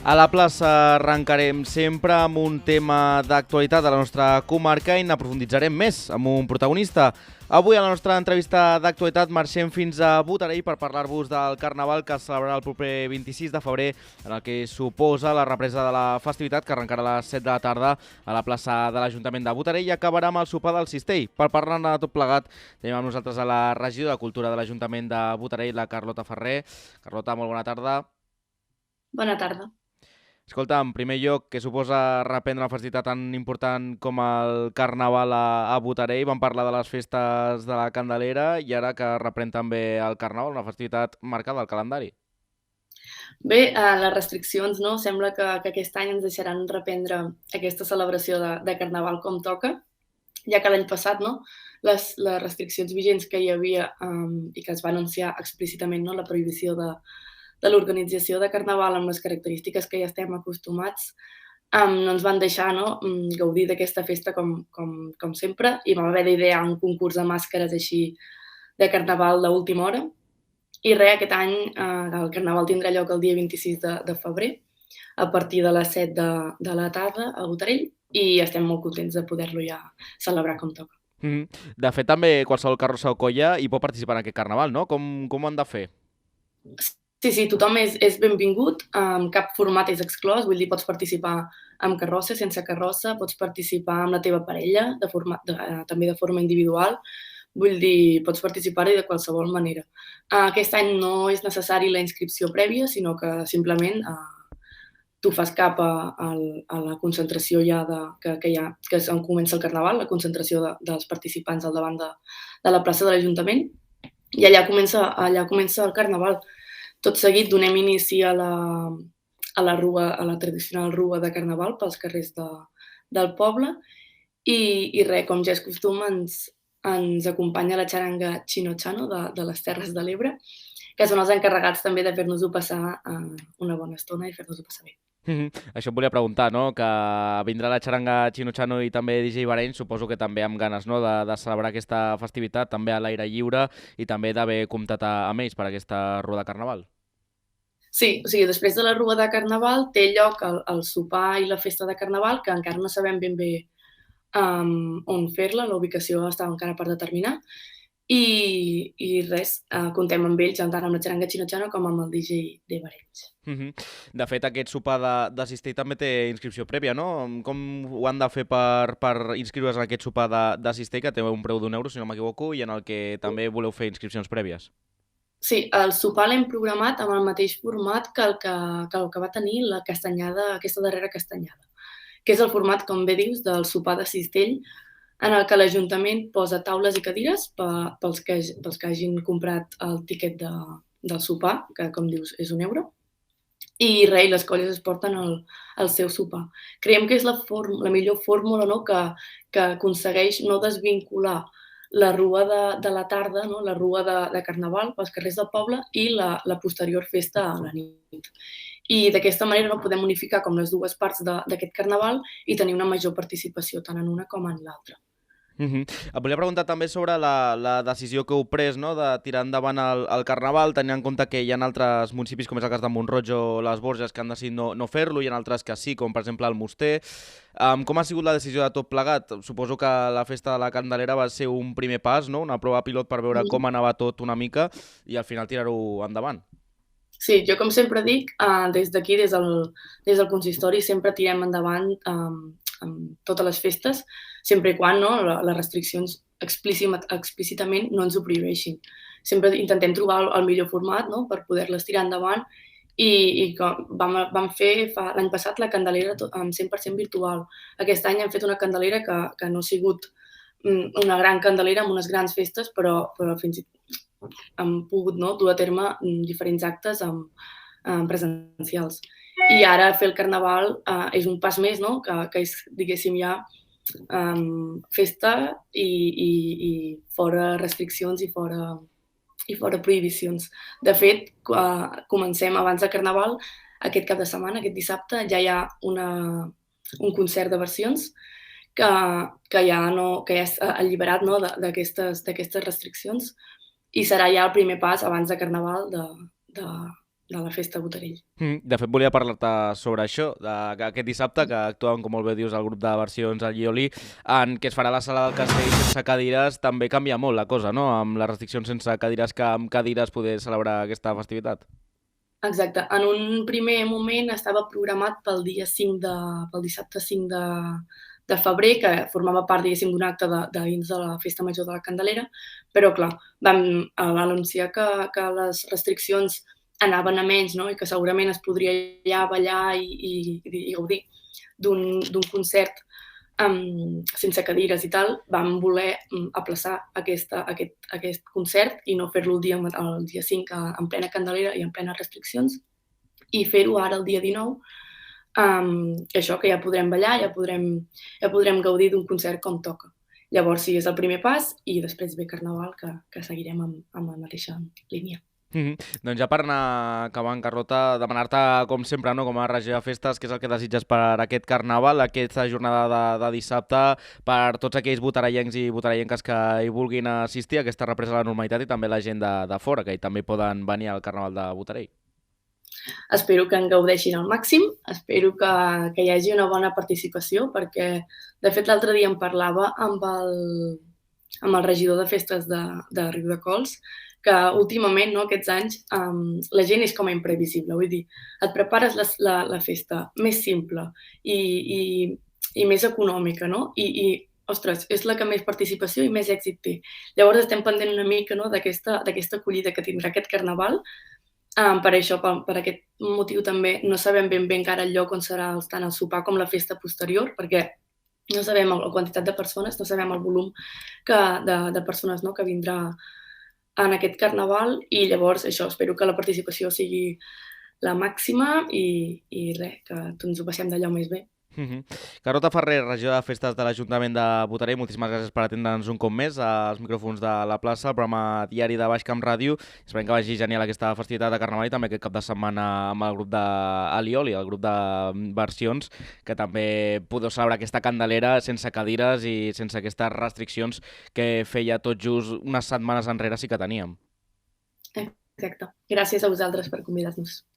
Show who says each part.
Speaker 1: A la plaça arrencarem sempre amb un tema d'actualitat de la nostra comarca i n'aprofunditzarem més amb un protagonista. Avui a la nostra entrevista d'actualitat marxem fins a Botarell per parlar-vos del Carnaval que es celebrarà el proper 26 de febrer, en el que suposa la represa de la festivitat que arrencarà a les 7 de la tarda a la plaça de l'Ajuntament de Botarell i acabarà amb el sopar del Cistell. Per parlar-ne de tot plegat tenim amb nosaltres a la regidora de Cultura de l'Ajuntament de Botarell, la Carlota Ferrer. Carlota, molt bona tarda.
Speaker 2: Bona tarda.
Speaker 1: Escolta, en primer lloc, què suposa reprendre una festivitat tan important com el Carnaval a Botarell? Vam parlar de les festes de la Candelera i ara que reprèn també el Carnaval, una festivitat marcada al calendari.
Speaker 2: Bé, les restriccions, no? Sembla que aquest any ens deixaran reprendre aquesta celebració de Carnaval com toca, ja que l'any passat, no? Les restriccions vigents que hi havia i que es va anunciar explícitament, no? La prohibició de l'organització de Carnaval amb les característiques que ja estem acostumats, no ens van deixar, no? Gaudir d'aquesta festa com sempre i vam haver d'idear un concurs de màscares així de Carnaval d'última hora. I res, aquest any el Carnaval tindrà lloc el dia 26 de febrer a partir de les 7 de la tarda a Botarell i estem molt contents de poder-lo ja celebrar com toca.
Speaker 1: De fet, també qualsevol carrossa o colla hi pot participar en aquest Carnaval, no? Com ho han de fer?
Speaker 2: Sí, tothom és benvingut, cap format és exclòs, vull dir, pots participar amb carrossa, sense carrossa, pots participar amb la teva parella, també de forma individual, vull dir, pots participar-hi de qualsevol manera. Aquest any no és necessari la inscripció prèvia, sinó que simplement tu fas cap a la concentració ja que és on comença el Carnaval, la concentració dels participants al davant de la plaça de l'Ajuntament, i allà comença el Carnaval. Tot seguit donem inici a la tradicional rua de Carnaval pels carrers del poble i res, com ja és costum, ens acompanya la xaranga Chino Chano de les Terres de l'Ebre, que són els encarregats també de fer-nos-ho passar una bona estona i fer-nos-ho passar bé.
Speaker 1: Això em volia preguntar, no? Que vindrà la xaranga Chino Chano i també DJ Bahrein, suposo que també amb ganes, no? de celebrar aquesta festivitat, també a l'aire lliure i també d'haver comptat amb ells per aquesta rua de Carnaval.
Speaker 2: Sí, o sigui, després de la rua de Carnaval té lloc el sopar i la festa de Carnaval, que encara no sabem ben bé on fer-la, la ubicació està encara per determinar, i res, comptem amb ells, tant amb la xaranga Chino Chano com amb el DJ de Barenys.
Speaker 1: De fet, aquest sopar de Cistell també té inscripció prèvia, no? Com ho han de fer per inscriure's en aquest sopar de Cistell, que té un preu d'1 euro, si no m'equivoco, i en el que també voleu fer inscripcions prèvies?
Speaker 2: Sí, el sopar l'hem programat amb el mateix format que el que va tenir la castanyada, aquesta darrera castanyada, que és el format, com bé dius, del sopar de Cistell, en el que l'Ajuntament posa taules i cadires pels que hagin comprat el tiquet del sopar, que, com dius, és 1 euro, i res, les colles es porten el seu sopar. Creiem que és la millor fórmula, no?, que aconsegueix no desvincular la rua de la tarda, no?, la rua de Carnaval pels carrers del poble i la posterior festa a la nit. I d'aquesta manera no podem unificar com les dues parts d'aquest Carnaval i tenir una major participació tant en una com en l'altra.
Speaker 1: Et volia preguntar també sobre la decisió que heu pres, no?, de tirar endavant el Carnaval, tenint en compte que hi ha altres municipis, com és el cas de Mont-roig o les Borges, que han decidit no fer-lo, i hi ha altres que sí, com per exemple el Muster. Com ha sigut la decisió de tot plegat? Suposo que la festa de la Candelera va ser un primer pas, no?, una prova pilot per veure com anava tot una mica i al final tirar-ho endavant.
Speaker 2: Sí, jo com sempre dic, des d'aquí, des del consistori, sempre tirem endavant amb totes les festes, sempre i quan no, les restriccions explícitament no ens ho prohibeixin. Sempre intentem trobar el millor format, no?, per poder-les tirar endavant i vam fer l'any passat la Candelera amb 100% virtual. Aquest any hem fet una Candelera que no ha sigut una gran Candelera amb unes grans festes, però fins i tot hem pogut, no?, dur a terme diferents actes presencials. I ara fer el Carnaval és un pas més, no?, que és, diguéssim, ja festa i fora restriccions i fora prohibicions. De fet, comencem abans de Carnaval, aquest cap de setmana, aquest dissabte, ja hi ha un concert de versions que ja és alliberat, no?, d'aquestes restriccions i serà ja el primer pas abans de Carnaval la festa Botarell.
Speaker 1: De fet, volia parlar-te sobre això, aquest dissabte, que actuen, com molt bé dius, el grup de versions al Lioli, en què es farà la sala del castell sense cadires. També canvia molt la cosa, no?, amb les restriccions sense cadires, que amb cadires poder celebrar aquesta festivitat.
Speaker 2: Exacte. En un primer moment estava programat pel dissabte 5 de febrer, que formava part, diguéssim, d'un acte dins de la Festa Major de la Candelera, però, clar, vam anunciar que les restriccions anaven a menys, no?, i que segurament es podria ja ballar i gaudir d'un concert sense cadires i tal. Vam voler aplaçar aquest concert i no fer-lo el dia 5 en plena Candelera i en plenes restriccions, i fer-ho ara el dia 19, això, que ja podrem ballar, ja podrem gaudir d'un concert com toca. Llavors sí, és el primer pas, i després ve Carnaval, que seguirem amb la mateixa línia.
Speaker 1: Doncs ja per anar acabant, Carlota, demanar-te, com sempre, no?, com a regidora de festes, què és el que desitges per aquest Carnaval, aquesta jornada de dissabte, per tots aquells botarellencs i botarellenques que hi vulguin assistir a aquesta represa de la normalitat, i també la gent de fora, que hi també poden venir al Carnaval de Botarell.
Speaker 2: Espero que en gaudeixin al màxim, espero que hi hagi una bona participació, perquè, de fet, l'altre dia em parlava amb el regidor de festes de Riudecols, que últimament, no, aquests anys, la gent és com a imprevisible. Vull dir, et prepares la festa més simple i més econòmica, no? I ostres, és la que més participació i més èxit té. Llavors estem pendent una mica, no, d'aquesta acollida que tindrà aquest Carnaval. Per això, per aquest motiu també, no sabem ben bé encara el lloc on serà tant el sopar com la festa posterior, perquè no sabem la quantitat de persones, no sabem el volum de persones, no, que vindrà en aquest Carnaval, i llavors això, espero que la participació sigui la màxima i res, que ens ho passem d'allò més bé.
Speaker 1: Carlota Ferrer, regidora de festes de l'Ajuntament de Botarell, moltíssimes gràcies per atendre'ns un cop més als micròfons de la plaça, el programa diari de Baix Camp Ràdio. Esperem que vagi genial aquesta festivitat de Carnaval, i també aquest cap de setmana amb el grup de Alioli, el grup de versions, que també podeu celebrar aquesta Candelera sense cadires i sense aquestes restriccions que feia tot just unes setmanes enrere sí que teníem.
Speaker 2: Exacte. Gràcies a vosaltres per convidar-nos.